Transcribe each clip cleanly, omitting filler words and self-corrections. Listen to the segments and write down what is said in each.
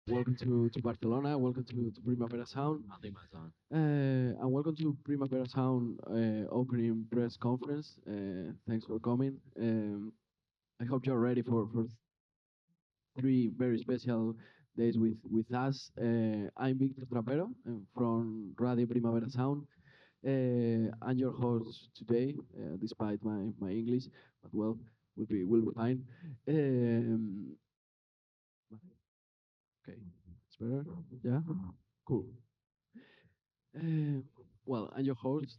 Welcome to Barcelona. Welcome to Primavera Sound. I think mine's on. And welcome to Primavera Sound opening press conference. Thanks for coming. I hope you're ready for three very special days with us. I'm Victor Trapero from Radio Primavera Sound. I'm your host today, despite my English, but well, will be fine. Um, okay, it's better. Yeah, cool. Uh, well, I'm your host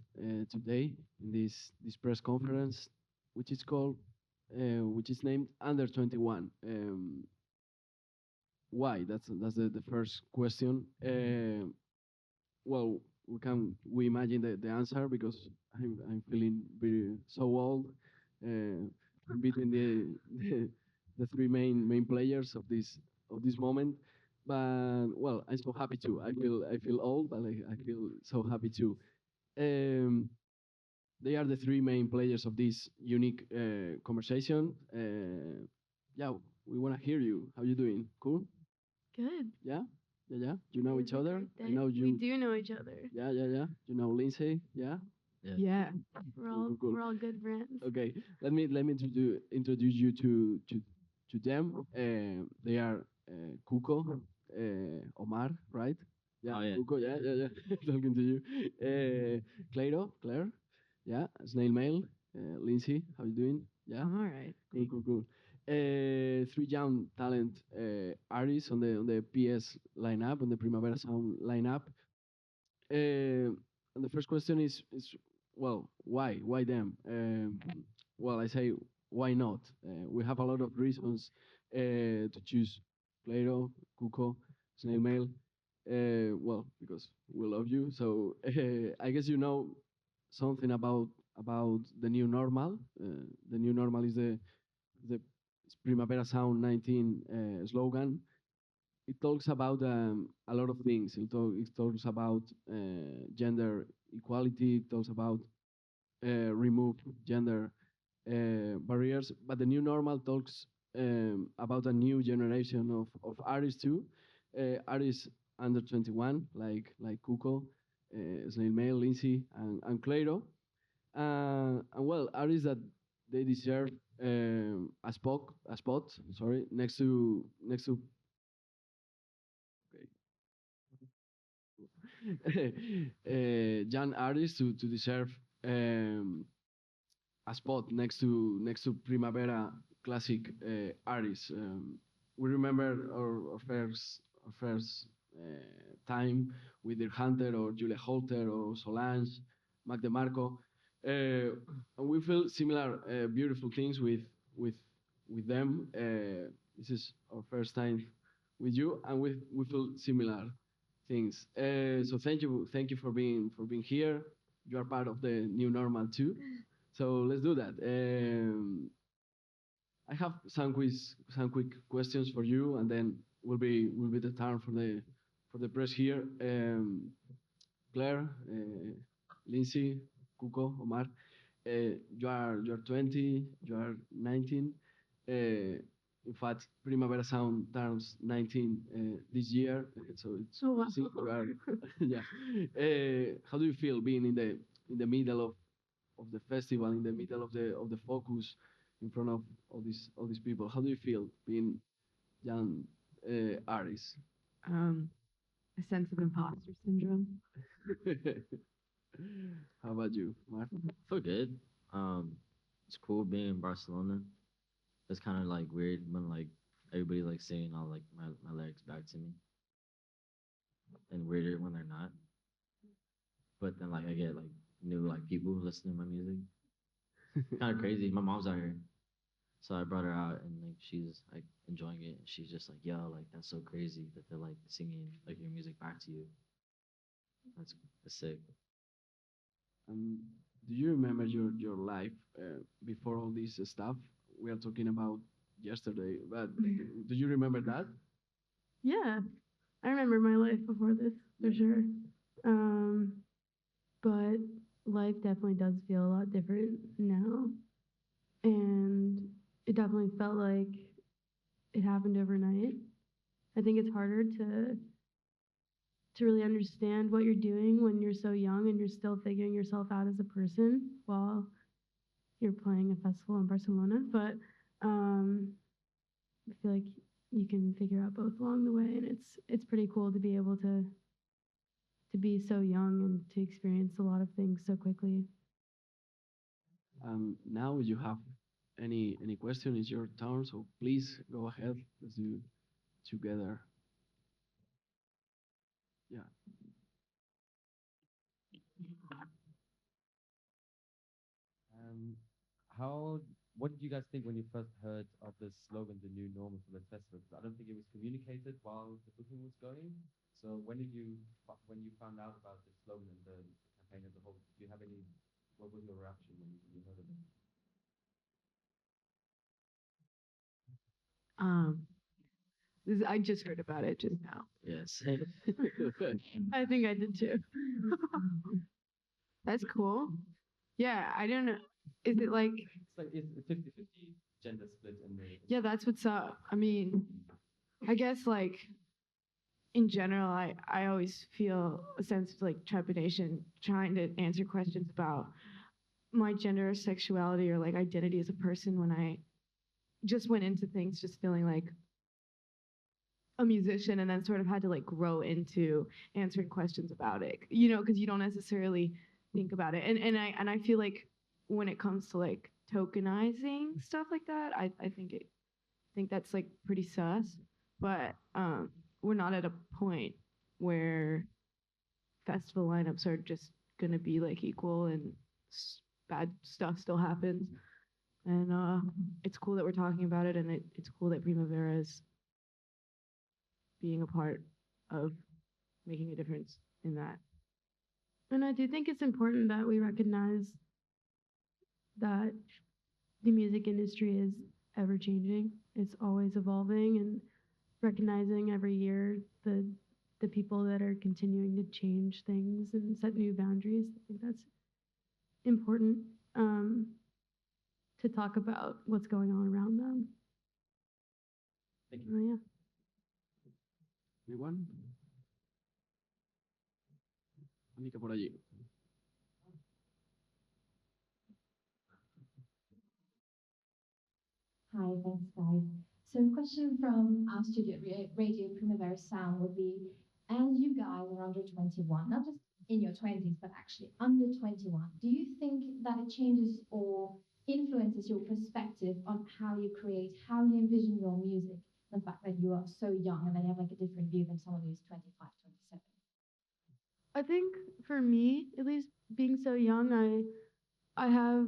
today in this press conference, which is called, which is named Under 21. Why? That's the first question. Well, we imagine the answer because I'm feeling very so old. Uh, between the three main players of this moment. But well, I'm so happy too. I feel old, but I feel so happy too. Um, they are the three main players of this unique conversation. Yeah, we want to hear you. How you doing? Cool? Good. Yeah, yeah. You know It each is a other. great I day. know We you. do know each other. Yeah. You know Lindsay. Yeah. Yeah. Yeah. We're Cool, all cool, cool. we're all good friends. Okay, let me introduce you to them. They are Cuco, Omar, right? Yeah, Oh yeah. Cuco. Yeah. Talking to you. Clairo, Claire. Yeah, Snail Mail. Lindsay, how you doing? Yeah. I'm all right. Cool. Three young talent artists on the PS lineup, on the Primavera Sound lineup. And the first question is well, why them? Well, I say why not? We have a lot of reasons to choose Clairo, Cuco, Snail Mail. Well, because we love you. So I guess you know something about the new normal. The new normal is the Primavera Sound 19 slogan. It talks about a lot of things. It talks about gender equality. It talks about remove gender barriers. But the new normal talks about a new generation of artists too, artists under 21 like Cuco, Snail Mail, Lindsay, and Clairo, and well, artists that they deserve a spot. Sorry, next to young artists to deserve a spot next to Primavera classic artists. We remember our first time with their Hunter or Julia Holter or Solange, Mac DeMarco, and we feel similar beautiful things with with them. This is our first time with you, and we feel similar things. So thank you for being here. You are part of the new normal too. So let's do that. I have some quick questions for you, and then will be the turn for the press here. Claire, Lindsay, Cuco, Omar. You are 20. You are 19. In fact, Primavera Sound turns 19 this year, so it's Oh wow. you are yeah. How do you feel being in the middle of the festival, in the middle of the focus, in front of all these people? How do you feel being young artists? Um, a sense of imposter syndrome. How about you, Mark? Feel good. Um, it's cool being in Barcelona. It's kind of like weird when like everybody like singing all like my lyrics back to me, and weirder when they're not. But then like I get like new like people who listen to my music. Kind of crazy. My mom's out here, so I brought her out, and like she's like enjoying it. She's just like, yo, like that's so crazy that they're like singing like your music back to you. That's that's sick. Um, do you remember your life before all this stuff we are talking about yesterday? But do you remember that? Yeah, I remember my life before this for sure. Um, but life definitely does feel a lot different now, and it definitely felt like it happened overnight. I think it's harder to really understand what you're doing when you're so young and you're still figuring yourself out as a person while you're playing a festival in Barcelona. But I feel like you can figure out both along the way, and it's pretty cool to be able to be so young and to experience a lot of things so quickly. Now you have any question, it's your turn. So please go ahead. Let's do together. Yeah. Um, how? What did you guys think when you first heard of the slogan, "The new normal" for the festival? 'Cause I don't think it was communicated while the booking was going. So when you found out about the slogan and the campaign as a whole, do you have any? What was your reaction when you heard of it? Um, I just heard about it just now. Yes. I think I did too. That's cool. Yeah, I don't know. Is it like, It's like it's a 50-50 gender split in the. yeah, that's what's up. I mean, I guess like in general, I always feel a sense of like trepidation trying to answer questions about my gender or sexuality or like identity as a person when I just went into things just feeling like a musician and then sort of had to like grow into answering questions about it, you know, because you don't necessarily think about it. And I feel like when it comes to like tokenizing stuff like that, I think that's like pretty sus. But we're not at a point where festival lineups are just gonna be like equal and bad stuff still happens. And it's cool that we're talking about it, and it's cool that Primavera is being a part of making a difference in that. And I do think it's important that we recognize that the music industry is ever changing. It's always evolving and recognizing every year the people that are continuing to change things and set new boundaries. I think that's important to talk about what's going on around them. Thank Oh you. yeah. Anyone? Anika por allí. Hi, thanks, guys. So, a question from our studio at Radio Primavera Sound would be, as you guys are under 21, not just in your 20s, but actually under 21, do you think that it changes or influences your perspective on how you create, how you envision your music? The fact that you are so young and then you have like a different view than someone who's 25, 27. I think for me, at least being so young, I have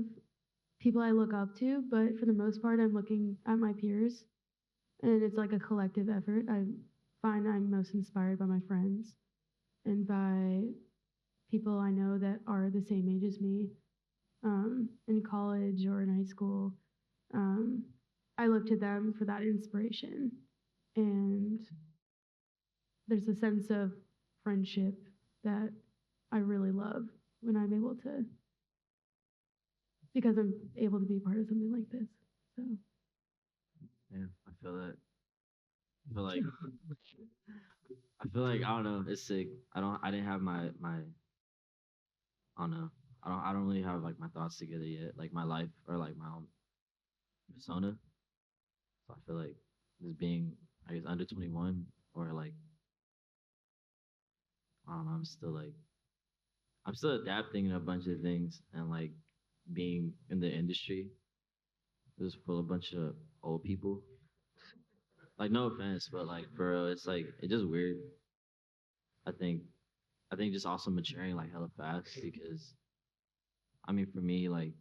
people I look up to, but for the most part, I'm looking at my peers, and it's like a collective effort. I find I'm most inspired by my friends and by people I know that are the same age as me in college or in high school. Um, I look to them for that inspiration, and there's a sense of friendship that I really love when I'm able to, because I'm able to be part of something like this. So. Yeah, I feel that. I feel like I don't know. It's sick. I didn't have my. I don't know. I don't really have like my thoughts together yet. Like my life or like my own persona. So I feel like just being I guess under 21 or like I don't know. I'm still adapting in a bunch of things and like being in the industry just full of a bunch of old people. Like no offense, but like for real, it's like it's just weird. I think I think just also maturing like hella fast because I mean for me like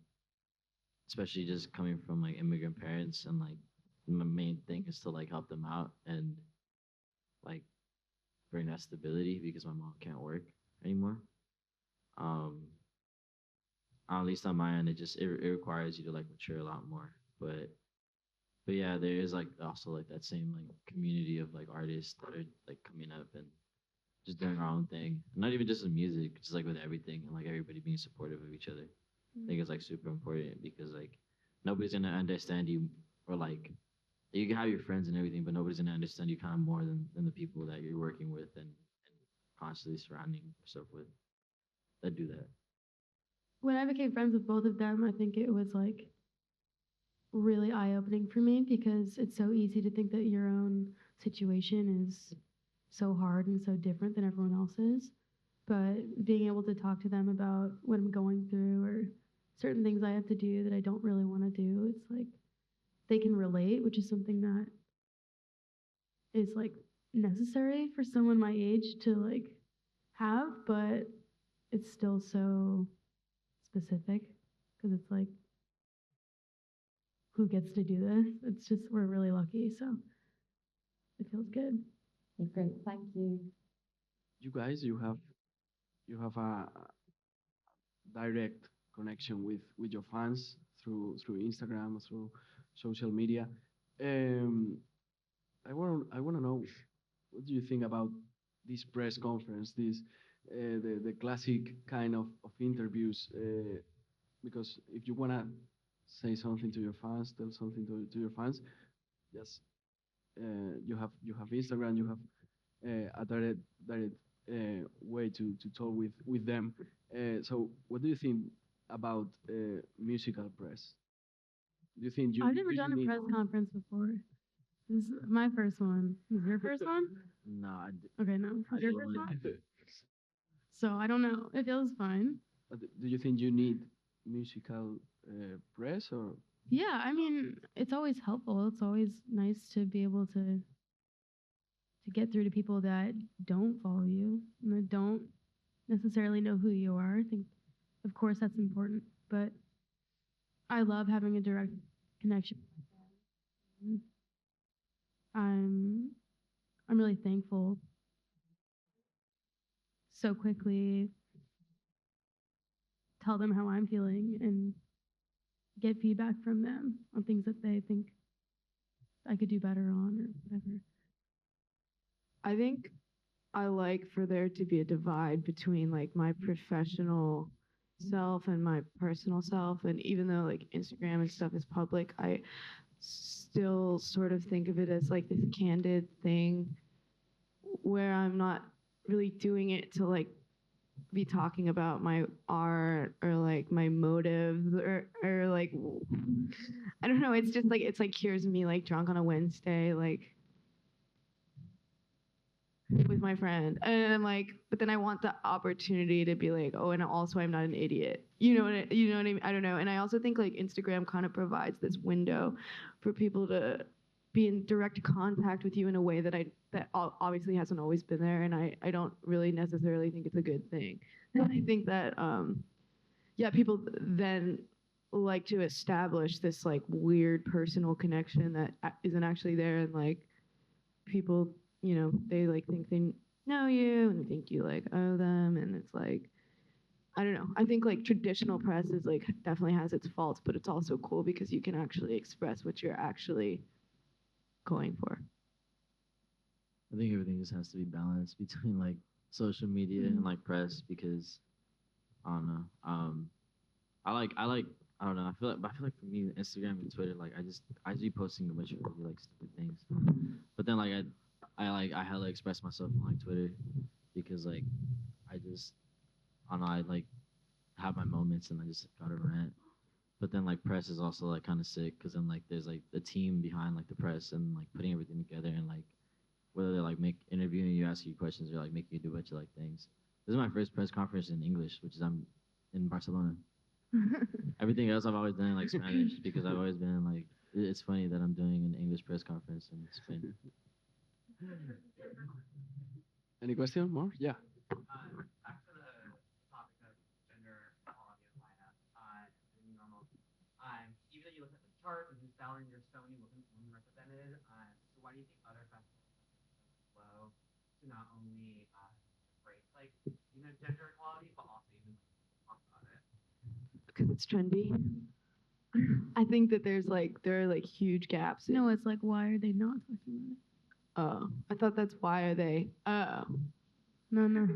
especially just coming from like immigrant parents and like my main thing is to like help them out and like bring that stability because my mom can't work anymore. Um, at least on my end, it requires you to like mature a lot more. But yeah, there is like also like that same like community of like artists that are like coming up and just doing our own thing. Not even just in music, just like with everything and like everybody being supportive of each other. I think it's like super important because like nobody's gonna understand you or like you can have your friends and everything, but nobody's gonna understand you kind of more than the people that you're working with and constantly surrounding yourself with that do that. When I became friends with both of them, I think it was like really eye opening for me because it's so easy to think that your own situation is so hard and so different than everyone else's. But being able to talk to them about what I'm going through or certain things I have to do that I don't really want to do, it's like they can relate, which is something that is like necessary for someone my age to like have, but it's still so specific because it's like who gets to do this? It's just we're really lucky, so it feels good. Okay, great, thank you. You guys, you have a direct connection with your fans through Instagram, through social media. Um, I want to know what do you think about this press conference, this the classic kind of interviews. Because if you want to say something to your fans, tell something to your fans, just you have Instagram, you have a direct way to talk with them. So, what do you think about musical press? Do you think I've never do you done a need? press conference before. This is my first one. This is your first one? No, Okay, no. This I is your do first want one? So I don't know. It feels fine. But do you think you need musical press or? Yeah, I mean, it's always helpful. It's always nice to be able to get through to people that don't follow you and that don't necessarily know who you are. I think, of course, that's important, but I love having a direct connection. I'm I'm really thankful so quickly tell them how I'm feeling and get feedback from them on things that they think I could do better on or whatever. I think I like for there to be a divide between like my professional self and my personal self. And even though like Instagram and stuff is public, I still sort of think of it as like this candid thing where I'm not really doing it to like be talking about my art or like my motives or like I don't know. It's just like it's like here's me like drunk on a Wednesday like with my friend, and I'm like, but then I want the opportunity to be like, oh, and also I'm not an idiot. You know what I mean? I don't know. And I also think like Instagram kind of provides this window for people to be in direct contact with you in a way that obviously hasn't always been there, and I don't really necessarily think it's a good thing. And I think that yeah, people then like to establish this like weird personal connection that isn't actually there, and like people, they like think they know you and they think you like owe them, and it's like I don't know. I think like traditional press is like definitely has its faults, but it's also cool because you can actually express what you're actually going for. I think everything just has to be balanced between like social media and like press because I don't know. I like I don't know. I feel like for me Instagram and Twitter like I just be posting a bunch of really like stupid things. But then like I hella express myself on like Twitter because like I just I don't know I like have my moments and I just gotta rant. But then like press is also like kind of sick because then like there's like the team behind like the press and like putting everything together and like whether they're like make interviewing you, asking you questions, or like making you do a bunch of like things. This is my first press conference in English, which is I'm in Barcelona. Everything else I've always done in like Spanish because I've always been like it's funny that I'm doing an English press conference in Spain. Any question more? Yeah. Back to the topic of gender equality of lineup, the new normal. Even though you look at the chart and who's salary in your Sony wasn't women represented, so why do you think other festivals have been so slow to not only embrace like gender equality but also even talk about it? Because it's trendy. I think that there are like huge gaps. No, it's like why are they not talking about it? Oh, I thought that's why are they? Oh, no.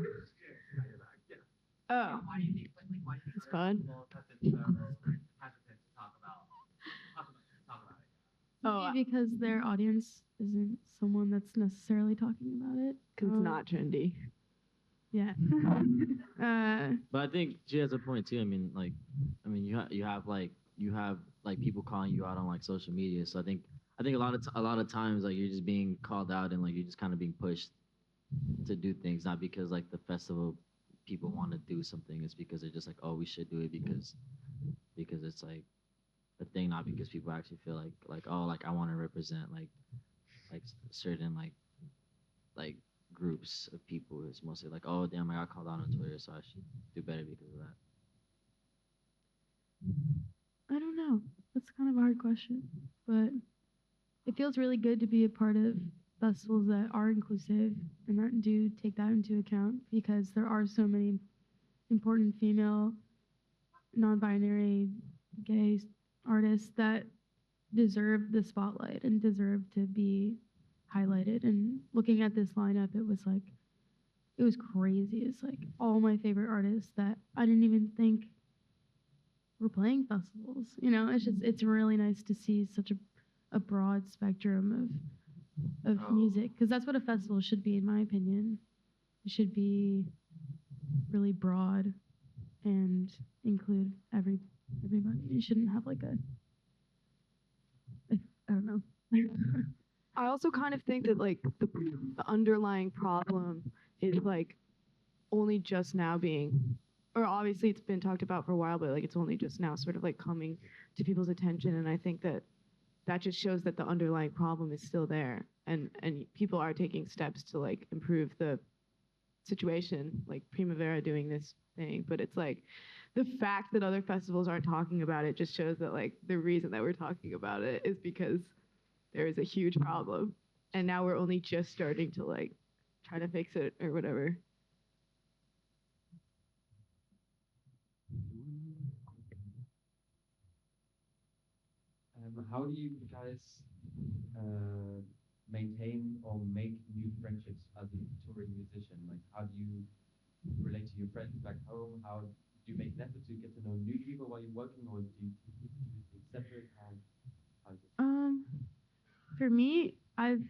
Oh, Why do you think why do you think it's other fun. festivals have been so hesitant to talk about it? Oh, Maybe because their audience isn't someone that's necessarily talking about it. because it's not trendy. Yeah. But I think she has a point too. I mean, you have like people calling you out on like social media. So I think a lot of times like you're just being called out and like you're just kind of being pushed to do things, not because like the festival people want to do something. It's because they're just like, oh, we should do it because it's like a thing, not because people actually feel like oh, like I want to represent like certain like groups of people. It's mostly like, oh damn, I got called out on Twitter, so I should do better because of that. I don't know. That's kind of a hard question, but it feels really good to be a part of festivals that are inclusive and that do take that into account because there are so many important female, non-binary, gay artists that deserve the spotlight and deserve to be highlighted. And looking at this lineup, it was crazy. It's like all my favorite artists that I didn't even think were playing festivals. You know, it's really nice to see such a broad spectrum of music because that's what a festival should be, in my opinion. It should be really broad and include everybody. It shouldn't have like I don't know. I also kind of think that like the underlying problem is like only just now being, or obviously it's been talked about for a while, but like it's only just now sort of like coming to people's attention, and I think that that just shows that the underlying problem is still there, and people are taking steps to like improve the situation, like Primavera doing this thing, but it's like the fact that other festivals aren't talking about it just shows that like the reason that we're talking about it is because there is a huge problem, and now we're only just starting to like try to fix it or whatever. How do you guys maintain or make new friendships as a touring musician? Like, how do you relate to your friends back home? How do you make an effort to get to know new people while you're working, or do you do things separate? How is it? Um, for me, I've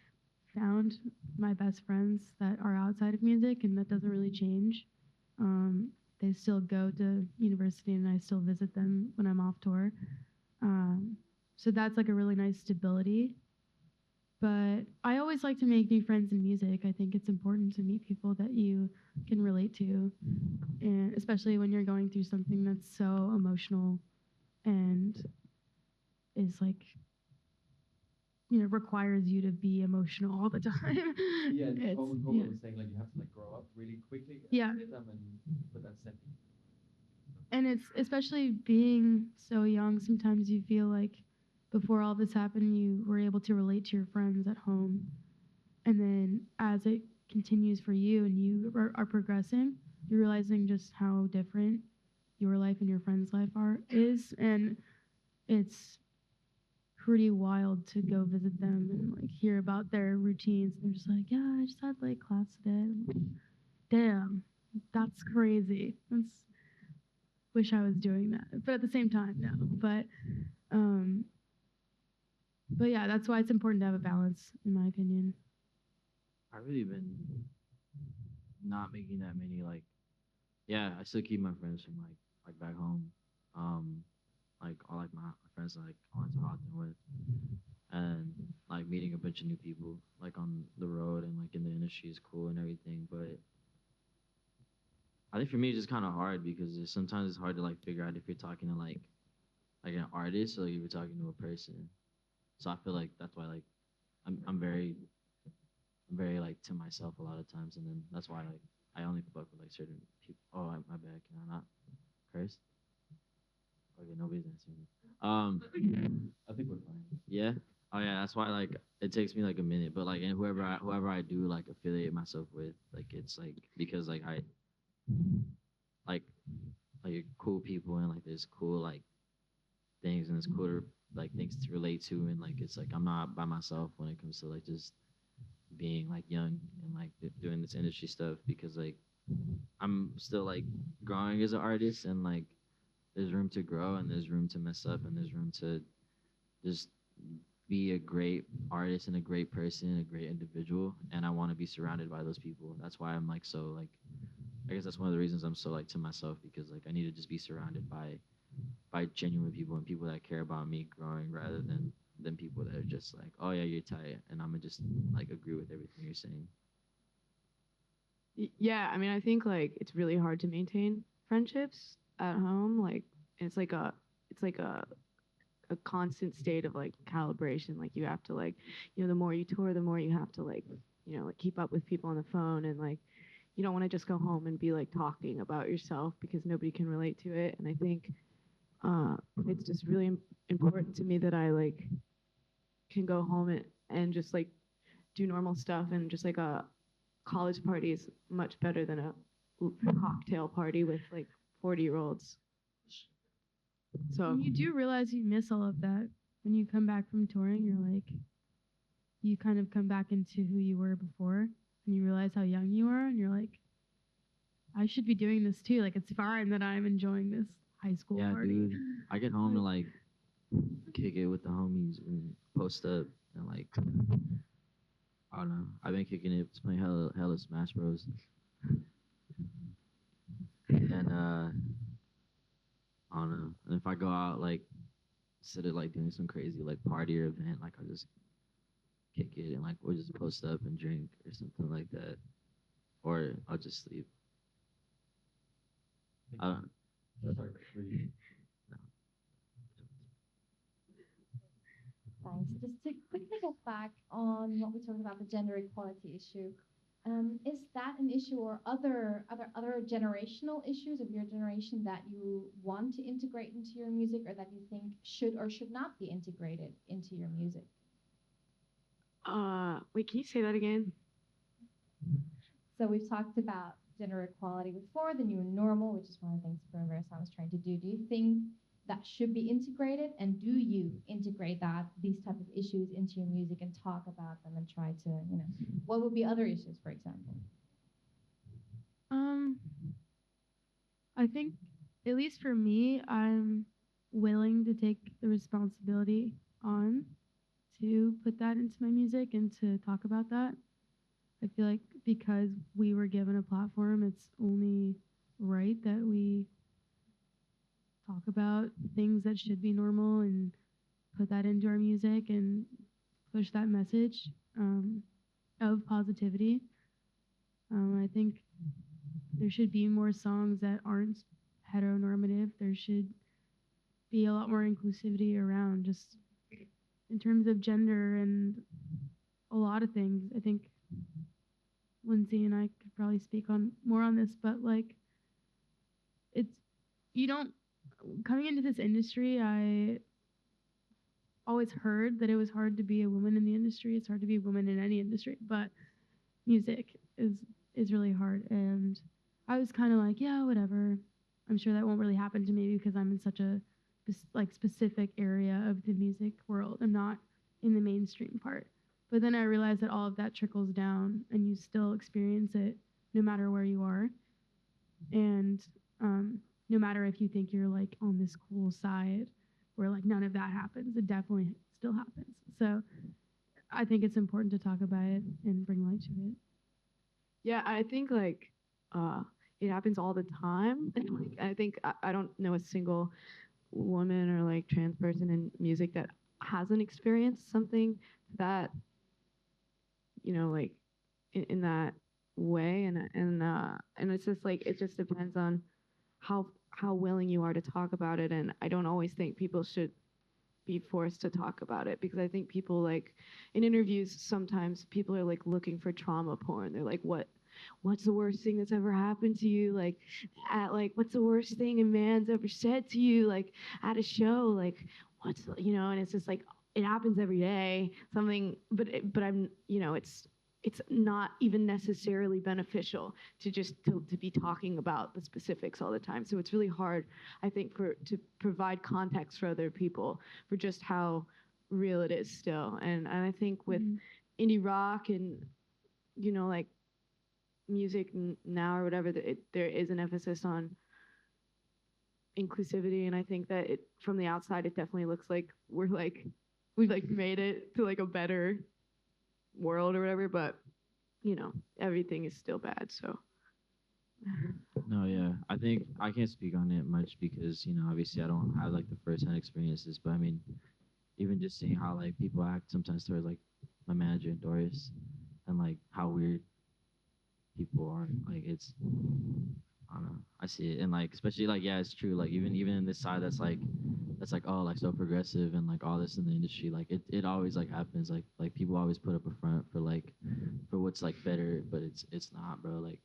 found my best friends that are outside of music, and that doesn't really change. Um, they still go to university, and I still visit them when I'm off tour. Um, so that's like a really nice stability. But I always like to make new friends in music. I think it's important to meet people that you can relate to, and especially when you're going through something that's so emotional and is like requires you to be emotional all the time. Yeah, It's Coco yeah. was saying like you have to like grow up really quickly as Yeah. rhythm and put that step in. And it's especially being so young, sometimes you feel like before all this happened, you were able to relate to your friends at home. And then as it continues for you and you are progressing, you're realizing just how different your life and your friend's life is. And it's pretty wild to go visit them and like hear about their routines. They're just like, yeah, I just had like class today. I'm like, damn, that's crazy. That's wish I was doing that. But at the same time, no. Um but yeah, that's why it's important to have a balance, in my opinion. I've really been not making that many like yeah, I still keep my friends from like back home. Um like all like my friends like I went to Austin with and like meeting a bunch of new people like on the road and like in the industry is cool and everything. But I think for me it's just kind of hard because sometimes it's hard to like figure out if you're talking to like an artist or like if you're talking to a person. So I feel like that's why like I'm very like to myself a lot of times, and then that's why like I only fuck with like certain people. Oh, my bad. Can I not curse? Okay, nobody's answering me. I think we're fine. Yeah. Oh yeah, that's why like it takes me like a minute, but like and whoever I do like affiliate myself with, like it's like because like I like like cool people and like there's cool like things and it's cool to, like things to relate to and like it's like I'm not by myself when it comes to like just being like young and like doing this industry stuff because like I'm still like growing as an artist and like there's room to grow and there's room to mess up and there's room to just be a great artist and a great person and a great individual, and I want to be surrounded by those people. That's why I'm like so like I guess that's one of the reasons I'm so like to myself, because like I need to just be surrounded by genuine people and people that care about me growing, rather than people that are just like, oh yeah, you're tight, and I'm gonna just like agree with everything you're saying. Yeah, I mean, I think like it's really hard to maintain friendships at home. Like it's like a constant state of like calibration. Like you have to like, the more you tour, the more you have to like, like keep up with people on the phone, and like you don't want to just go home and be like talking about yourself because nobody can relate to it. And I think it's just really important to me that I like can go home and just like do normal stuff, and just like a college party is much better than a cocktail party with like 40-year-olds. So And you do realize you miss all of that when you come back from touring. You're like, you kind of come back into who you were before, and you realize how young you are, and you're like, I should be doing this too. Like, it's fine that I'm enjoying this high school Yeah, party. dude. I get home and like kick it with the homies and post up and like I don't know. I've been kicking it, playing hella Smash Bros. And I don't know. And if I go out like instead of like doing some crazy like party or event, like I'll just kick it and like we'll just post up and drink or something like that. Or I'll just sleep. I don't Sorry, really. Thanks. Just to quickly get back on what we talked about, the gender equality issue. Is that an issue, or other generational issues of your generation that you want to integrate into your music, or that you think should or should not be integrated into your music? wait, can you say that again? So we've talked about gender equality before, the new normal, which is one of the things Primavera Sound is trying to do. Do you think that should be integrated, and do you integrate these type of issues into your music and talk about them and try to, what would be other issues, for example? Um, I think, at least for me, I'm willing to take the responsibility on to put that into my music and to talk about that. I feel like because we were given a platform, it's only right that we talk about things that should be normal and put that into our music and push that message of positivity. I think there should be more songs that aren't heteronormative. There should be a lot more inclusivity around just in terms of gender and a lot of things. I think Lindsay and I could probably speak on more on this, but like it's you don't coming into this industry, I always heard that it was hard to be a woman in the industry. It's hard to be a woman in any industry, but music is really hard. And I was kind of like, yeah, whatever. I'm sure that won't really happen to me because I'm in such a like specific area of the music world. I'm not in the mainstream part. But then I realized that all of that trickles down, and you still experience it no matter where you are. And no matter if you think you're like on this cool side where like none of that happens, it definitely still happens. So I think it's important to talk about it and bring light to it. Yeah, I think like it happens all the time. And like I think I don't know a single woman or like trans person in music that hasn't experienced something that, like in that way. And it's just like it just depends on how willing you are to talk about it. And I don't always think people should be forced to talk about it, because I think people like in interviews sometimes people are like looking for trauma porn. They're like, what's the worst thing that's ever happened to you? Like what's the worst thing a man's ever said to you? Like at a show, like and it's just like it happens every day. Something, but I'm, it's not even necessarily beneficial to just to be talking about the specifics all the time. So it's really hard, I think, to provide context for other people for just how real it is still. And I think with indie rock and like music now or whatever, there is an emphasis on inclusivity. And I think that from the outside it definitely looks like we're like we've like made it to like a better world or whatever, but you know, everything is still bad. So No, yeah. I think I can't speak on it much because, obviously I don't have like the first hand experiences, but I mean, even just seeing how like people act sometimes towards like my manager Doris and like how weird people are. Like it's I don't know. I see it. And like especially like yeah, it's true. Like even in this side that's like oh like so progressive and like all this in the industry, like it always like happens. Like people always put up a front for like for what's like better, but it's not, bro. Like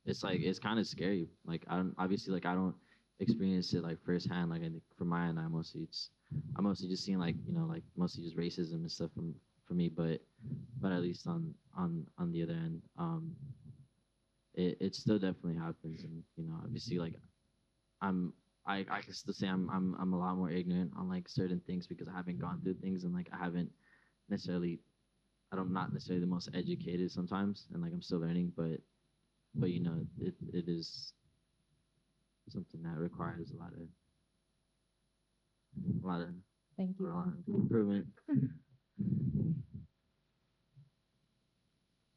it's like it's kind of scary. Like I don't obviously like I don't experience it like firsthand. Like I think from my end, I'm mostly just seeing like like mostly just racism and stuff from for me. But at least on the other end, it still definitely happens. And obviously like I'm I can still say I'm a lot more ignorant on like certain things because I haven't gone through things and like I haven't necessarily I don't not necessarily the most educated sometimes and like I'm still learning but it is something that requires a lot of Thank you. improvement.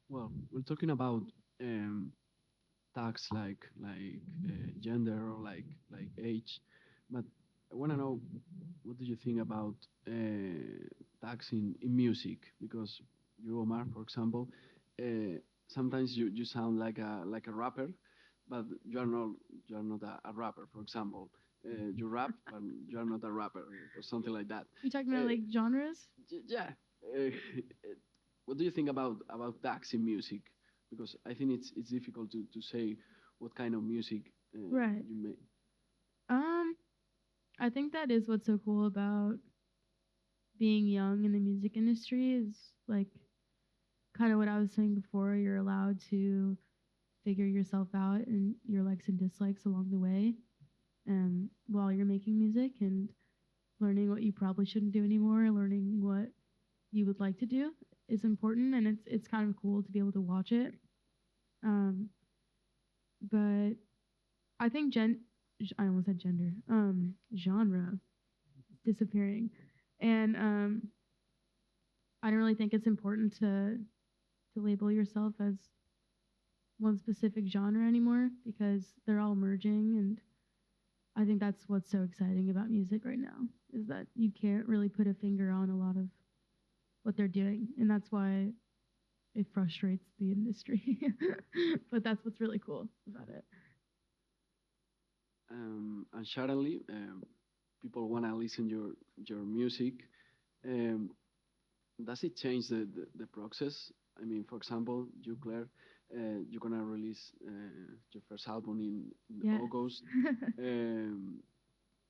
Well, we're talking about um, tags like gender or like age, but I want to know what do you think about tags in music? Because you, Omar, for example, sometimes you sound like a rapper, but you're not a rapper. For example, you rap, but you're not a rapper or something like that. You talking about Uh, like genres? yeah. Uh, what do you think about tags in music? Because I think it's difficult to say what kind of music Right. you make. Um, I think that is what's so cool about being young in the music industry is like kind of what I was saying before. You're allowed to figure yourself out and your likes and dislikes along the way, while you're making music and learning what you probably shouldn't do anymore, learning what you would like to do is important, and it's kind of cool to be able to watch it. Um, but I think I almost said gender, genre disappearing, and I don't really think it's important to label yourself as one specific genre anymore because they're all merging, and I think that's what's so exciting about music right now is that you can't really put a finger on a lot of what they're doing, and that's why it frustrates the industry. But that's what's really cool about it. And suddenly, people want to listen your music. Um, does it change the process? I mean, for example, you, Claire, you're gonna release your first album in Yes. August. Um,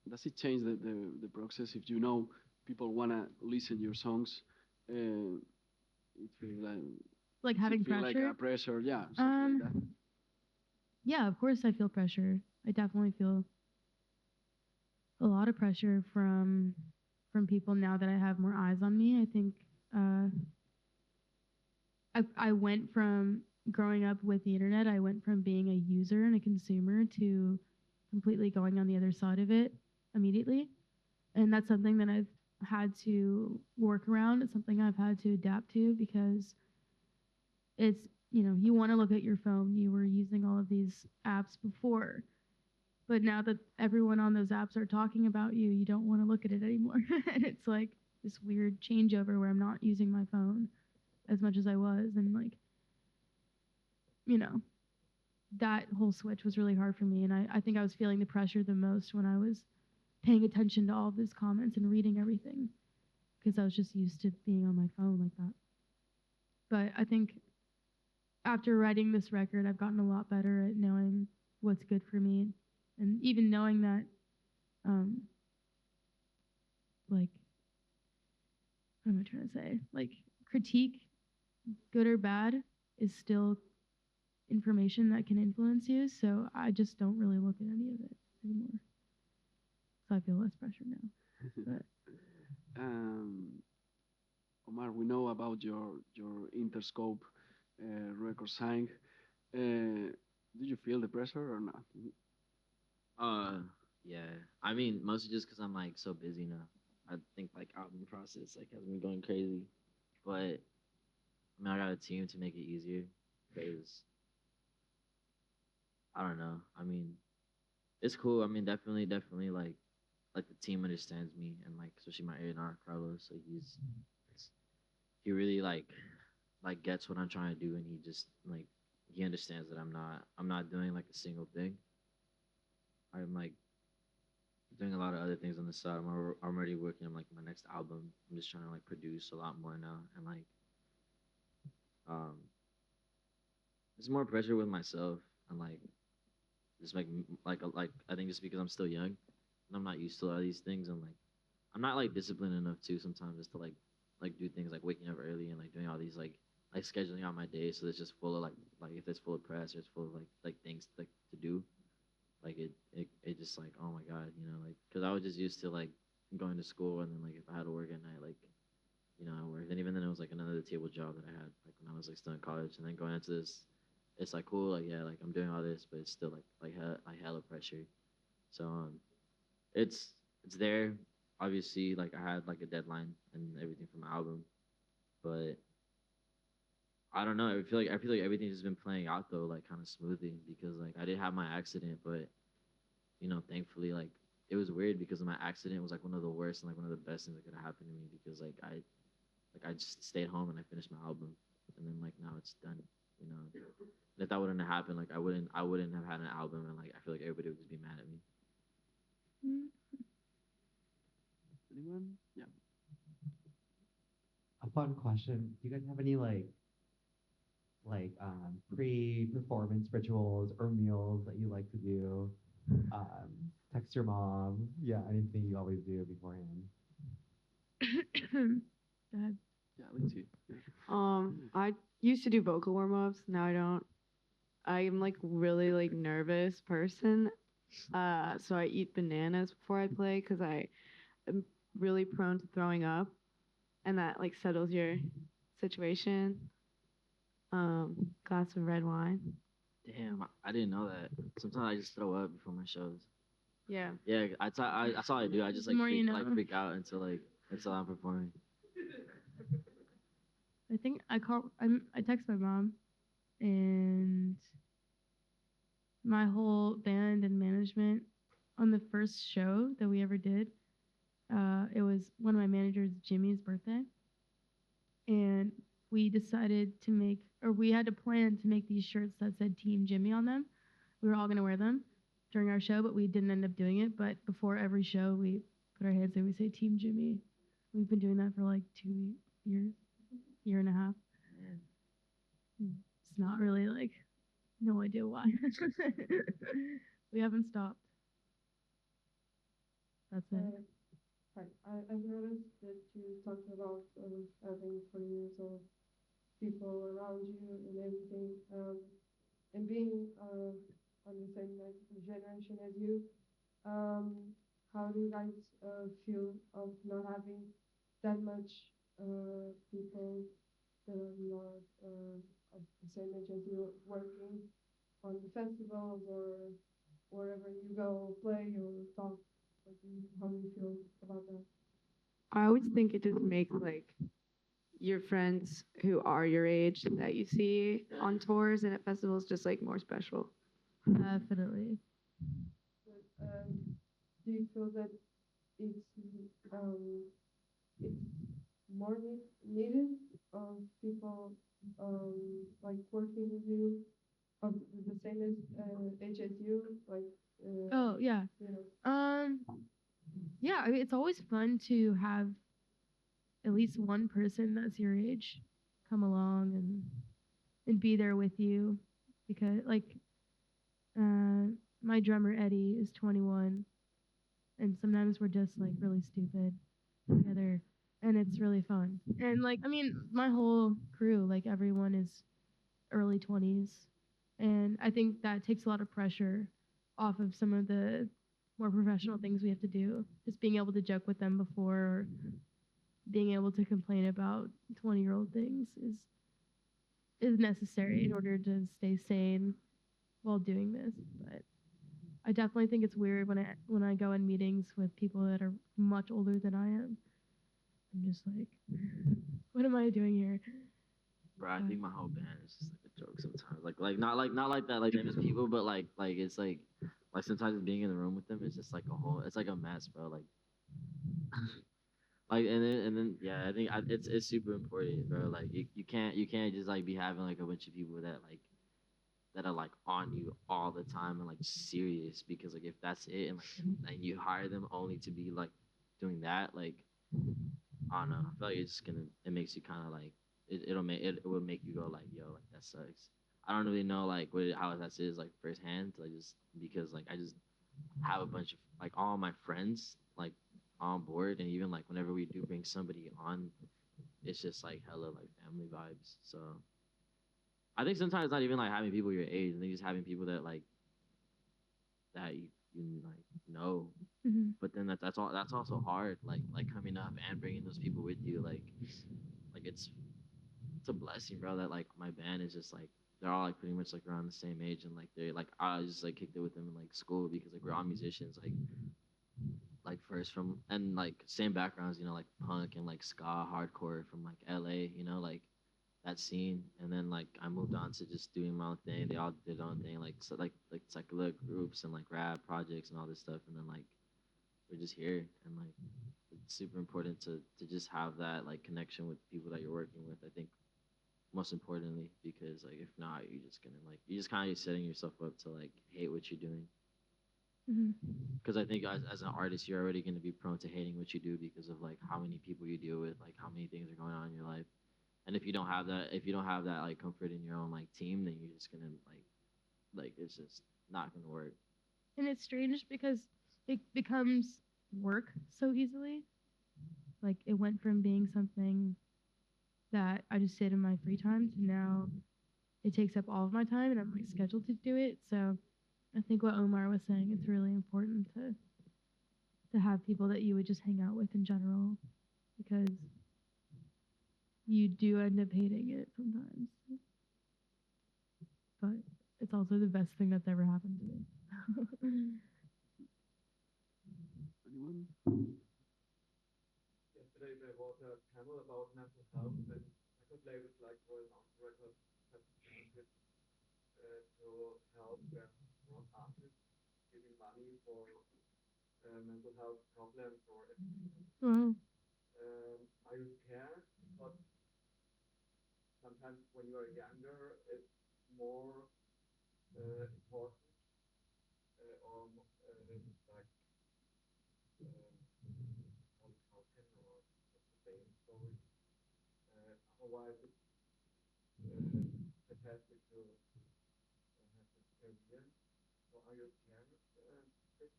does it change the process if you know people wanna listen your songs? It feels like Like does it having feel like pressure. a pressure? Yeah, something like that. Yeah, of course I feel pressure. I definitely feel a lot of pressure from people now that I have more eyes on me. I think uh, I went from growing up with the internet. I went from being a user and a consumer to completely going on the other side of it immediately, and that's something that I've had to work around. It's something I've had to adapt to because it's you want to look at your phone. You were using all of these apps before, but now that everyone on those apps are talking about you, you don't want to look at it anymore. And it's like this weird changeover where I'm not using my phone as much as I was. And like, you know, that whole switch was really hard for me. And I think I was feeling the pressure the most when I was paying attention to all of these comments and reading everything because I was just used to being on my phone like that. But I think after writing this record, I've gotten a lot better at knowing what's good for me and even knowing that um, like what am I trying to say? Like critique, good or bad, is still information that can influence you. So I just don't really look at any of it anymore. So I feel less pressure now. But um, Omar, we know about your Interscope record sign. Did you feel the pressure or not? Uh, yeah. I mean, mostly just because I'm like so busy now. I think like album process like has me going crazy. But I mean, I got a team to make it easier because I don't know. I mean, it's cool. I mean, definitely like the team understands me and like especially my A&R Carlos. Like he really like gets what I'm trying to do and he just like he understands that I'm not doing like a single thing. I'm like doing a lot of other things on the side. I'm already working on like my next album. I'm just trying to like produce a lot more now and like um there's more pressure with myself and like just like I think just because I'm still young and I'm not used to a lot of these things and like I'm not like disciplined enough too sometimes just to like do things like waking up early and like doing all these like scheduling out my day so it's just full of like if it's full of press or it's full of like things like to do like it just like oh my god like because I was just used to like going to school and then like if I had to work at night like I worked and even then it was like another table job that I had like when I was like still in college and then going into this it's like cool like yeah like I'm doing all this but it's still like hella pressure so it's it's there obviously like I had like a deadline and everything for my album but I don't know I feel like everything's just been playing out though like kind of smoothly because like I did have my accident but thankfully, like it was weird because my accident was like one of the worst and like one of the best things that could have happened to me because I just stayed home and I finished my album, and then like now it's done. And if that wouldn't have happened, like I wouldn't have had an album, and like I feel like everybody would just be mad at me. Mm. Anyone? Yeah. A fun question. Do you guys have any pre-performance rituals or meals that you like to do? Text your mom. Yeah, anything you always do beforehand. Go ahead. Yeah, let's see. Yeah. I used to do vocal warm ups. Now I don't. I'm like really like nervous person. So I eat bananas before I play because I am really prone to throwing up, and that like settles your situation. Glass of red wine. Damn, I didn't know that. Sometimes I just throw up before my shows. Yeah. Yeah, that's all I do. I just The more you know. freak out until I'm performing. I think I text my mom and my whole band and management on the first show that we ever did. It was one of my managers, Jimmy's birthday, and we decided to make, or we had to plan to make these shirts that said Team Jimmy on them. We were all gonna wear them during our show, but we didn't end up doing it. But before every show, we put our hands and we say Team Jimmy. We've been doing that for like 2 years, year and a half. It's not really like, no idea why. We haven't stopped. That's it. Right. I've noticed that you talked about having 20 years of people around you and everything, and being on the same generation as you. How do you guys feel of not having that much people that are not of the same age as you working on the festivals or wherever you go play or talk? How do you feel about that? I always think it just makes like your friends who are your age that you see on tours and at festivals just like more special. Definitely. But, do you feel that it's um, it's more needed of people like working with you of the same age as you, like Oh yeah. you know? Yeah. I mean, it's always fun to have at least one person that's your age come along and be there with you, because like uh, my drummer Eddie is 21, and sometimes we're just like really stupid together, and it's really fun. And like I mean, my whole crew, like everyone is early 20s, and I think that takes a lot of pressure off of some of the more professional things we have to do. Just being able to joke with them before, or being able to complain about 20-year-old things is necessary in order to stay sane while doing this. But I definitely think it's weird when I go in meetings with people that are much older than I am. I'm just like, what am I doing here? Bro, I But think my whole band is just like a joke sometimes. Not like that, like famous people, but like it's like sometimes being in the room with them is just like a whole. It's like a mess, bro. Like and then yeah, I think it's super important, bro. Like you can't just like be having like a bunch of people that are like on you all the time and like serious because like if that's it and you hire them only to be like doing that like I don't know. I feel like it's just gonna it makes you kind of like it will make you go like yo like that sucks. I don't really know like how that is like firsthand like just because like I just have a bunch of like all my friends like on board and even like whenever we do bring somebody on it's just like hella like family vibes. So I think sometimes it's not even like having people your age. I think just having people that you like know. mhm. But then that's all. That's also hard. Like coming up and bringing those people with you. Like it's a blessing, bro. That like my band is just like they're all like pretty much like around the same age and like they're like I just like kicked it with them in like school because like we're all musicians like first from and like same backgrounds, like punk and like ska hardcore from like LA, like that scene. And then like I moved on to just doing my own thing. They all did their own thing, like so like secular groups and like rap projects and all this stuff. And then like we're just here and like it's super important to just have that like connection with people that you're working with. I think most importantly because like if not you're just gonna like you just kind of setting yourself up to like hate what you're doing Mhm. because I think as an artist, you're already going to be prone to hating what you do because of like how many people you deal with, like how many things are going on in your life. And if you don't have that like comfort in your own like team, then you're just gonna like it's just not gonna work. And it's strange because it becomes work so easily. Like it went from being something that I just did in my free time to now it takes up all of my time and I'm like scheduled to do it. So I think what Omar was saying, it's really important to have people that you would just hang out with in general because you do end up hating it sometimes. But it's also the best thing that's ever happened to me. Anyone? Yesterday there was a panel about mental health and record labels like Royal Mountain Records have started to help their rock artists giving money for mental health problems or Wow. are you scared? But sometimes when you are younger, it's more important or like content or the same story. Otherwise, it's fantastic to have this career. So are you scared this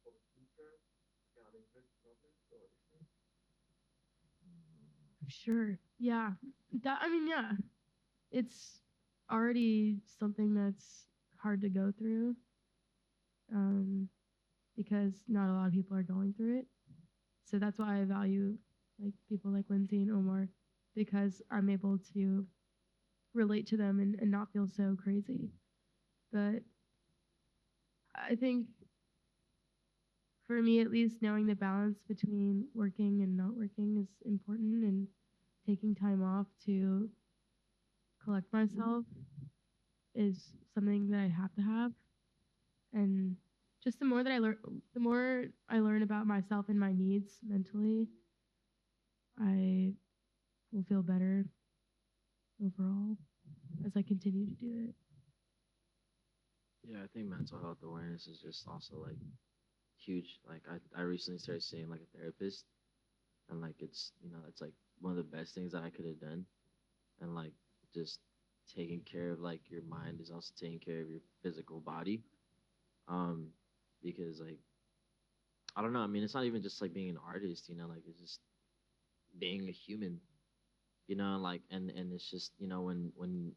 for the future regarding this problems or issues? Sure. Yeah. Yeah. It's already something that's hard to go through um, because not a lot of people are going through it. So that's why I value like people like Lindsay and Omar because I'm able to relate to them and not feel so crazy. But I think for me at least knowing the balance between working and not working is important and taking time off to collect myself is something that I have to have. And just the more I learn about myself and my needs mentally, I will feel better overall as I continue to do it. Yeah, I think mental health awareness is just also like huge. Like I recently started seeing like a therapist and like it's like one of the best things that I could have done and like just taking care of like your mind is also taking care of your physical body um because like I don't know. I mean, it's not even just like being an artist, like it's just being a human, like and it's just when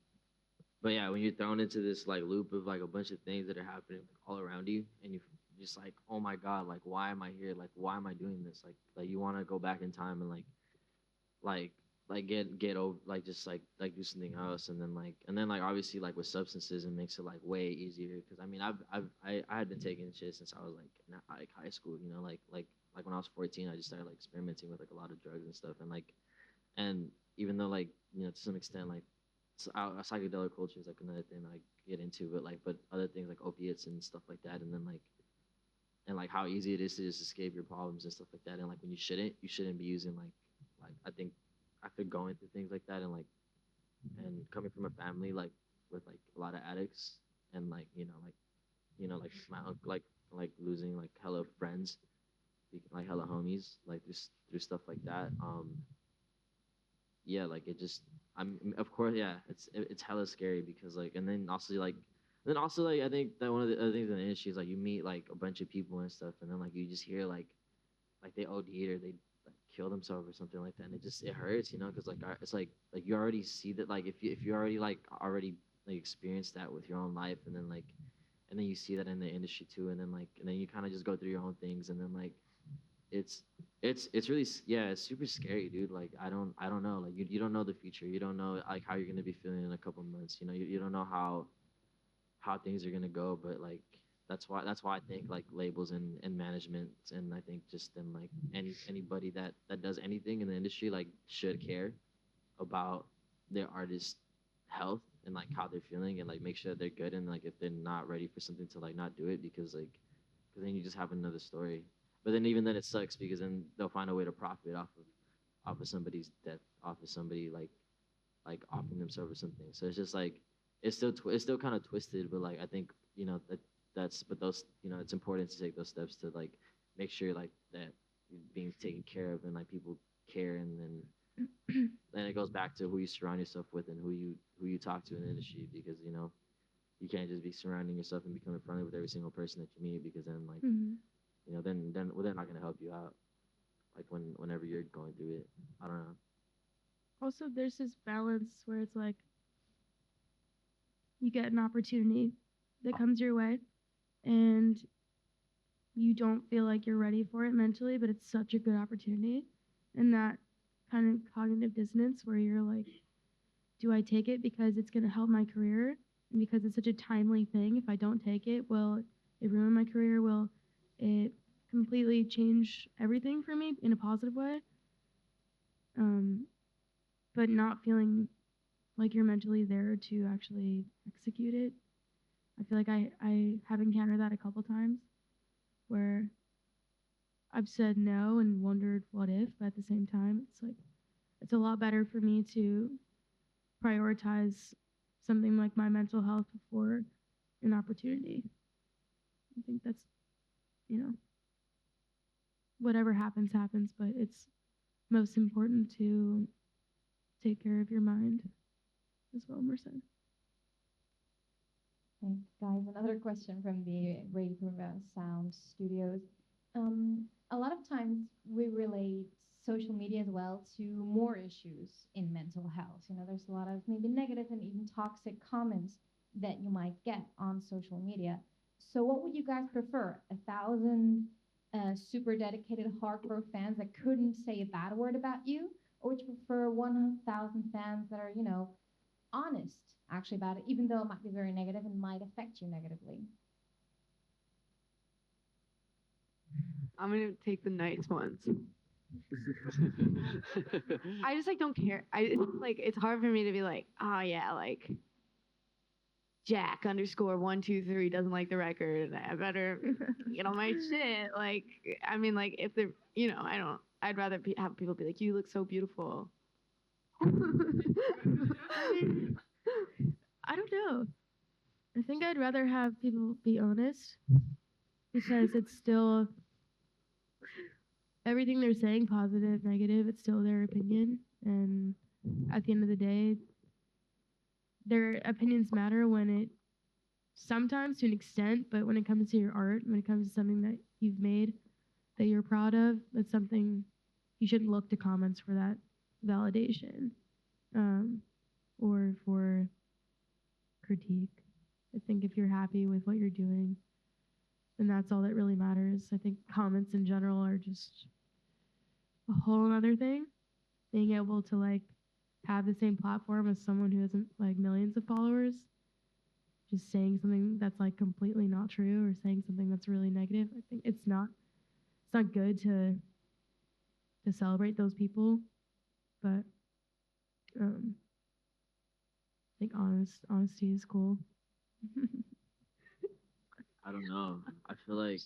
but yeah, when you're thrown into this like loop of like a bunch of things that are happening like all around you, and you just like, oh my god, like why am I here? Like why am I doing this? Like you want to go back in time and like like get over like just like do something else, and then like obviously like with substances it makes it like way easier because I mean I had been taking shit since I was like like high school, you know, like when I was 14 I just started like experimenting with like a lot of drugs and stuff, and even though like you know to some extent like psychedelic culture is like another thing that I get into, but other things like opiates and stuff like that, and then like how easy it is to just escape your problems and stuff like that, and like when you shouldn't be using like I think after going through things like that, and coming from a family like with like a lot of addicts, and like like my uncle like losing like hella friends, like hella homies, like through stuff like that. Yeah, like it just I'm of course yeah, it's hella scary because like and then also like I think that one of the other things in the industry is like you meet like a bunch of people and stuff, and then like you just hear like they OD'd or they like kill themselves or something like that, and it hurts, you know, because it's like you already see that, like if you already like experienced that with your own life, and then you see that in the industry too, and then you kind of just go through your own things, and then like it's it's really yeah, it's super scary, dude. Like I don't know, like you don't know the future, you don't know like how you're gonna be feeling in a couple months, you know, you don't know how things are gonna go, but like that's why I think like labels and management, and I think just then like anybody that does anything in the industry like should care about their artist's health and like how they're feeling, and like make sure they're good, and like if they're not ready for something to like not do it, because then you just have another story. But then even then it sucks because then they'll find a way to profit off of somebody's death, off of somebody like offing themselves or something. So it's just like it's still kind of twisted, but like I think you know that's but those you know it's important to take those steps to like make sure like that you're being taken care of, and like people care, and then it goes back to who you surround yourself with and who you talk to in the industry, because you know you can't just be surrounding yourself and becoming friendly with every single person that you meet, because then like you know then well, they're not gonna help you out like whenever you're going through it. I don't know. Also, there's this balance where it's like you get an opportunity that comes your way and you don't feel like you're ready for it mentally, but it's such a good opportunity. And that kind of cognitive dissonance where you're like, do I take it because it's going to help my career? And because it's such a timely thing, if I don't take it, will it ruin my career? Will it completely change everything for me in a positive way? But not feeling like you're mentally there to actually execute it. I feel like I have encountered that a couple times where I've said no and wondered what if, but at the same time, it's like it's a lot better for me to prioritize something like my mental health before an opportunity. I think that's, you know, whatever happens, happens, but it's most important to take care of your mind as well, Merced. Thanks, guys. Another question from the Radio Primavera Sound studios. A lot of times we relate social media as well to more issues in mental health. You know, there's a lot of maybe negative and even toxic comments that you might get on social media. So, what would you guys prefer? 1,000 super dedicated hardcore fans that couldn't say a bad word about you, or would you prefer 1,000 fans that are, you know, honest actually about it, even though it might be very negative and might affect you negatively? I'm gonna take the nice ones. I just like don't care. It's hard for me to be like, oh yeah, like Jack underscore 123 doesn't like the record. I better get on my shit. Like, I mean, like if they're, you know, I don't. I'd rather have people be like, you look so beautiful. I don't know. I think I'd rather have people be honest because it's still everything they're saying, positive, negative, it's still their opinion. And at the end of the day, their opinions matter when it sometimes to an extent, but when it comes to your art, when it comes to something that you've made that you're proud of, that's something you shouldn't look to comments for that validation or for critique. I think if you're happy with what you're doing, then that's all that really matters. I think comments in general are just a whole other thing. Being able to like have the same platform as someone who hasn't like millions of followers, just saying something that's like completely not true or saying something that's really negative. I think it's not good to celebrate those people, but I think honesty is cool. I don't know. I feel like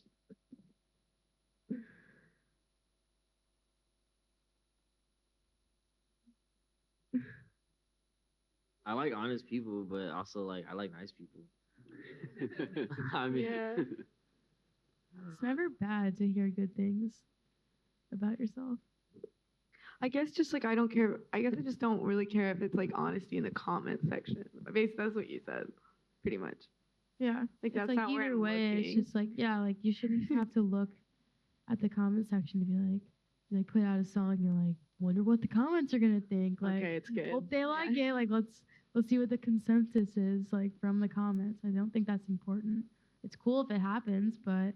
I like honest people, but also like I like nice people. I mean, Yeah. It's never bad to hear good things about yourself. I guess just like I don't care. I guess I just don't really care if it's like honesty in the comment section. Basically, that's what you said, pretty much. Yeah. Like It's that's like not where either I'm way, it's looking. just like yeah, like you shouldn't have to look at the comment section to be like you like put out a song, you're like, wonder what the comments are gonna think. Like Okay, it's good. hope they like Yeah. it. Like let's see what the consensus is like from the comments. I don't think that's important. It's cool if it happens, but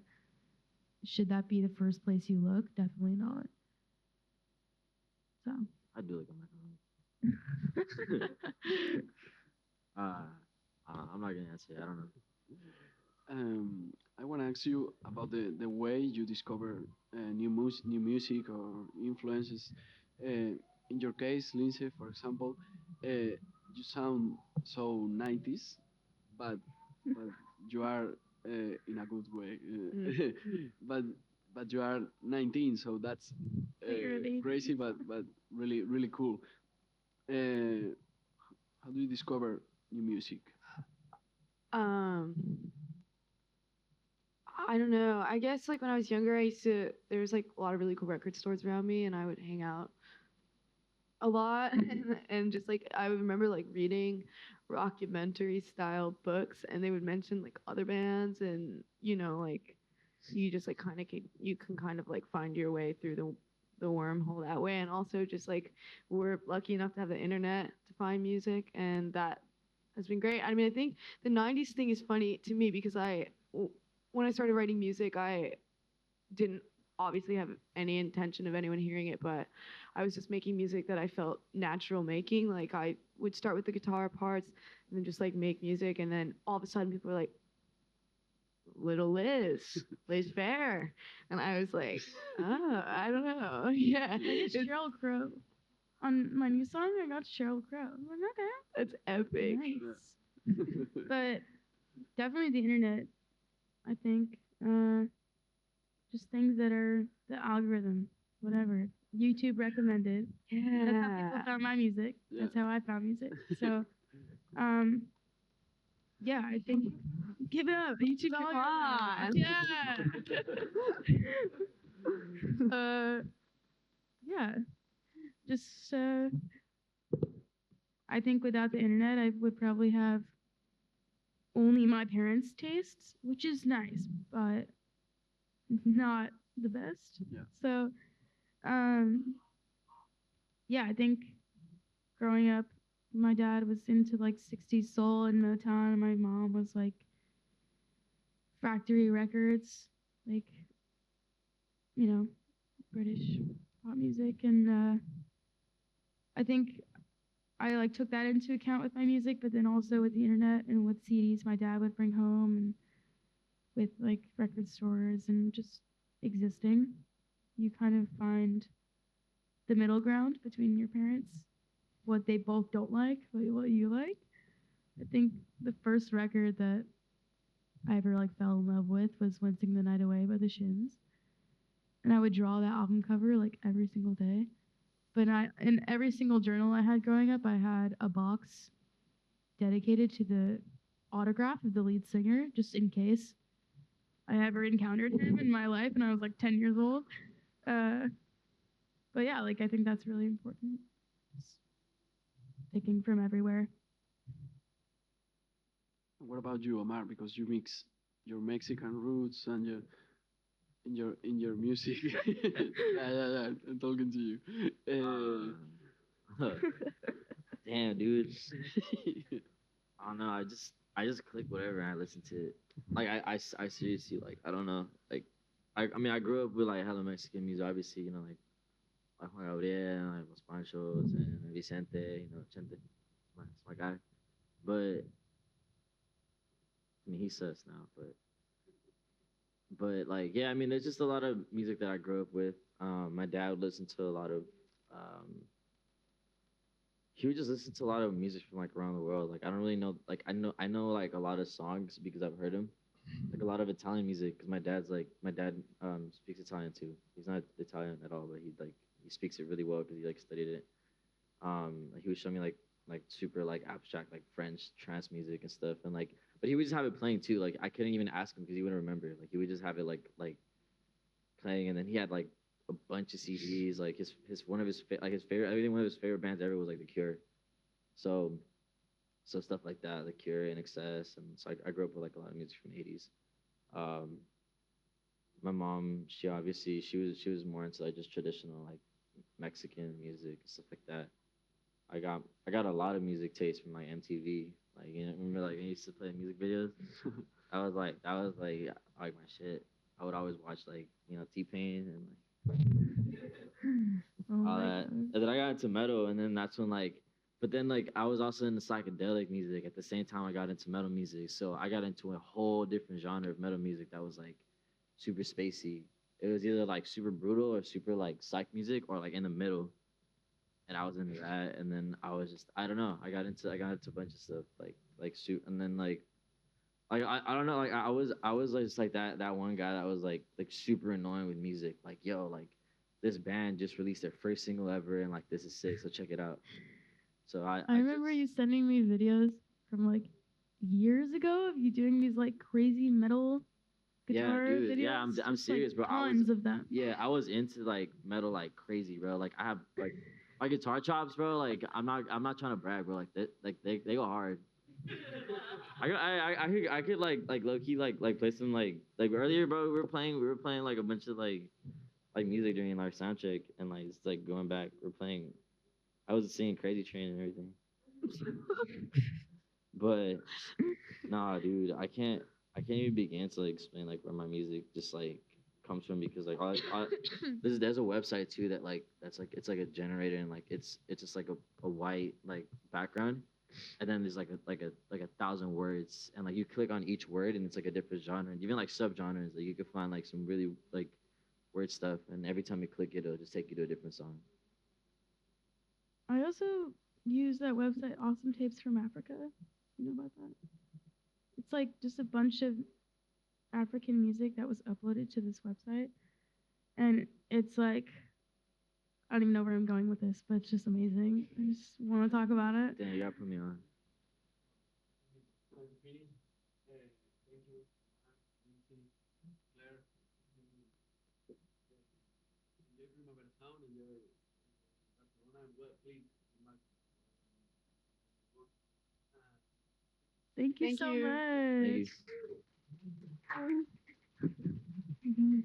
should that be the first place you look? Definitely not. So I do like my uh, I'm not gonna answer. I don't know. I want to ask you about the way you discover new music or influences. In your case, Lindsay, for example, you sound so 90s, but but you are in a good way. but but you are 19, so that's Figuratively. crazy, but really really cool. Uh, how do you discover new music? Um, I don't know. I guess like when I was younger, there was like a lot of really cool record stores around me, and I would hang out a lot, and just like I remember like reading rockumentary style books, and they would mention like other bands, and like you just like you can kind of like find your way through the wormhole that way, and also just like we're lucky enough to have the internet to find music, and that has been great. I mean, I think the '90s thing is funny to me because when I started writing music, I didn't obviously have any intention of anyone hearing it, but I was just making music that I felt natural making. Like I would start with the guitar parts and then just like make music, and then all of a sudden people were like, "Little Liz Fair," and I was like, "Oh, I don't know, yeah, I get Cheryl Crow. On my new song, I got Cheryl Crow. I'm like, okay. that's epic." Nice. But definitely the internet, I think. Just things that are the algorithm, whatever. YouTube recommended. That's how people Yeah. found my music. Yeah. That's how I found music. So, um, yeah, I think give it up. YouTube Come algorithm. on. Yeah. Yeah. Just I think without the internet, I would probably have only my parents' tastes, which is nice, but not the best. Yeah. So, um, yeah, I think growing up, my dad was into like 60s soul and Motown, and my mom was like factory records, like, you know, British pop music. And I think I like took that into account with my music, but then also with the internet and with CDs my dad would bring home and with like record stores and just existing, you kind of find the middle ground between your parents, what they both don't like, what you like. I think the first record that I ever like fell in love with was "Wincing the Night Away" by the Shins, and I would draw that album cover like every single day. But in every single journal I had growing up, I had a box dedicated to the autograph of the lead singer, just in case I ever encountered him in my life, and I was like 10 years old. Uh, but yeah, like I think that's really important. Just picking from everywhere. What about you, Omar? Because you mix your Mexican roots and your in your music. Yeah. I'm talking to you. Damn, dude. I don't know. I just click whatever and I listen to it. Like I seriously like I don't know. Like I mean I grew up with like hella Mexican music, obviously, like like Juan Gabriel, like Los Panchos, and Vicente, Chente, it's my guy. But I mean, he sucks now, but like, yeah, I mean, there's just a lot of music that I grew up with. My dad would listen to a lot of um, he would just listen to a lot of music from like around the world. Like I don't really know, like I know like a lot of songs because I've heard them. Like a lot of Italian music, because my dad speaks Italian too. He's not Italian at all, but he speaks it really well because he like studied it. Like he would show me like super like abstract like French trance music and stuff, and like but he would just have it playing too. Like I couldn't even ask him because he wouldn't remember. Like he would just have it like playing, and then he had like a bunch of CDs. Like his one of his like his favorite, I think one of his favorite bands ever was like The Cure. So stuff like that, The Cure and Excess, and so I grew up with like a lot of music from the '80s. Um, my mom, she was more into like just traditional like Mexican music and stuff like that. I got a lot of music taste from like MTV. Like remember like I used to play music videos. that was like my shit. I would always watch like T Pain and Oh all my that. god. And then I got into metal, and then that's when like, but then like I was also into psychedelic music at the same time I got into metal music. So I got into a whole different genre of metal music that was like super spacey. It was either like super brutal or super like psych music or like in the middle. And I was into that, and then I was just I don't know. I got into a bunch of stuff like shoot, and then like I don't know like I was like, just like that one guy that was like super annoying with music. Like yo like this band just released their first single ever, and like this is sick, so check it out. So I remember you sending me videos from like years ago of you doing these like crazy metal yeah, guitar dude. videos. Yeah, I'm just, serious, bro. like, tons of them. Yeah, I was into like metal like crazy, bro. Like I have like my guitar chops, bro. Like I'm not trying to brag, bro. They go hard. I could like low key like play some like earlier, bro. We were playing like a bunch of like music during our sound check, and like it's like going back. We're playing. I was singing Crazy Train and everything, but nah, dude, I can't even begin to like explain like where my music just like comes from because like there's a website too that like that's like it's like a generator, and like it's just like a white like background, and then there's like a thousand words, and like you click on each word and it's like a different genre, and even like subgenres, like you could find like some really like weird stuff, and every time you click it, it'll just take you to a different song. I also use that website Awesome Tapes from Africa. You know about that? It's like just a bunch of African music that was uploaded to this website. And it's like I don't even know where I'm going with this, but it's just amazing. I just want to talk about it. Damn, you gotta put me on. Thank you, Claire. Enjoy Primavera Sound, enjoy Barcelona, and well, please come back. Thank you Thank so you. much. Thank you.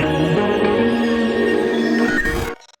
Mhm.